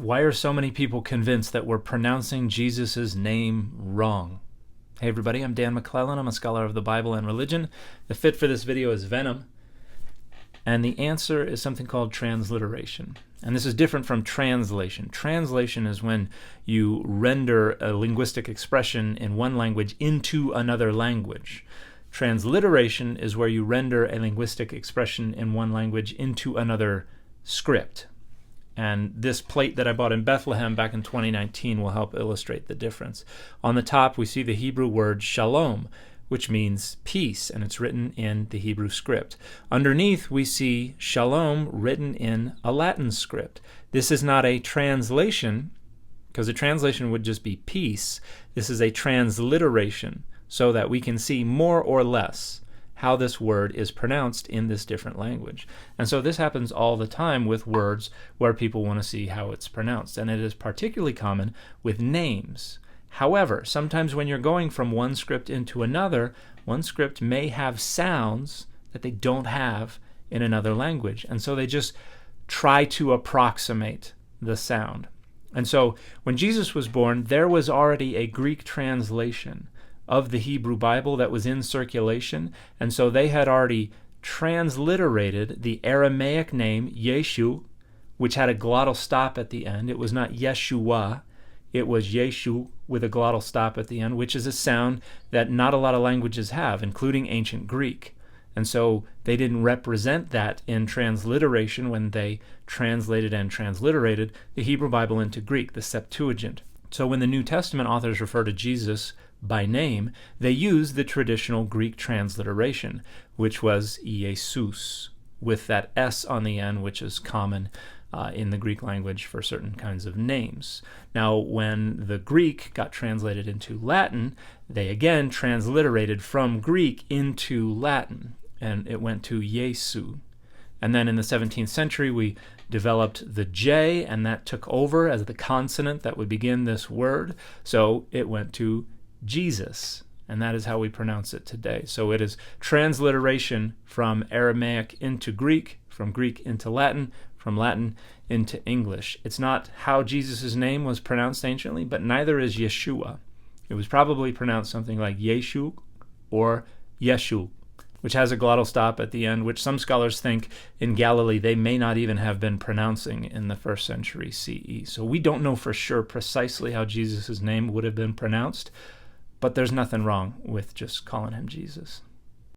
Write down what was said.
Why are so many people convinced that we're pronouncing Jesus' name wrong? Hey everybody, I'm Dan McClellan. I'm a scholar of the Bible and religion. The fit for this video is Venom. And the answer is something called transliteration. And this is different from translation. Translation is when you render a linguistic expression in one language into another language. Transliteration is where you render a linguistic expression in one language into another script. And this plate that I bought in Bethlehem back in 2019 will help illustrate the difference. On the top, we see the Hebrew word shalom, which means peace, and it's written in the Hebrew script. Underneath, we see shalom written in a Latin script. This is not a translation, because a translation would just be peace. This is a transliteration, so that we can see more or less how this word is pronounced in this different language. And so this happens all the time with words where people want to see how it's pronounced. And it is particularly common with names. However, sometimes when you're going from one script into another, one script may have sounds that they don't have in another language. And so they just try to approximate the sound. And so when Jesus was born, there was already a Greek translation of the Hebrew Bible that was in circulation, and so they had already transliterated the Aramaic name Yeshu, which had a glottal stop at the end. It was not Yeshua, it was Yeshu with a glottal stop at the end, which is a sound that not a lot of languages have, including ancient Greek. And so they didn't represent that in transliteration when they translated and transliterated the Hebrew Bible into Greek, the Septuagint. So when the New Testament authors refer to Jesus by name, they use the traditional Greek transliteration, which was Jesus, with that S on the end, which is common in the Greek language for certain kinds of names. Now, when the Greek got translated into Latin, they again transliterated from Greek into Latin, and it went to Jesu. And then in the 17th century, we developed the J, and that took over as the consonant that would begin this word. So it went to Jesus, and that is how we pronounce it today. So it is transliteration from Aramaic into Greek, from Greek into Latin, from Latin into English. It's not how Jesus' name was pronounced anciently, but neither is Yeshua. It was probably pronounced something like Yeshu or Yeshu, which has a glottal stop at the end, which some scholars think in Galilee they may not even have been pronouncing in the 1st century CE. So we don't know for sure precisely how Jesus' name would have been pronounced, but there's nothing wrong with just calling him Jesus.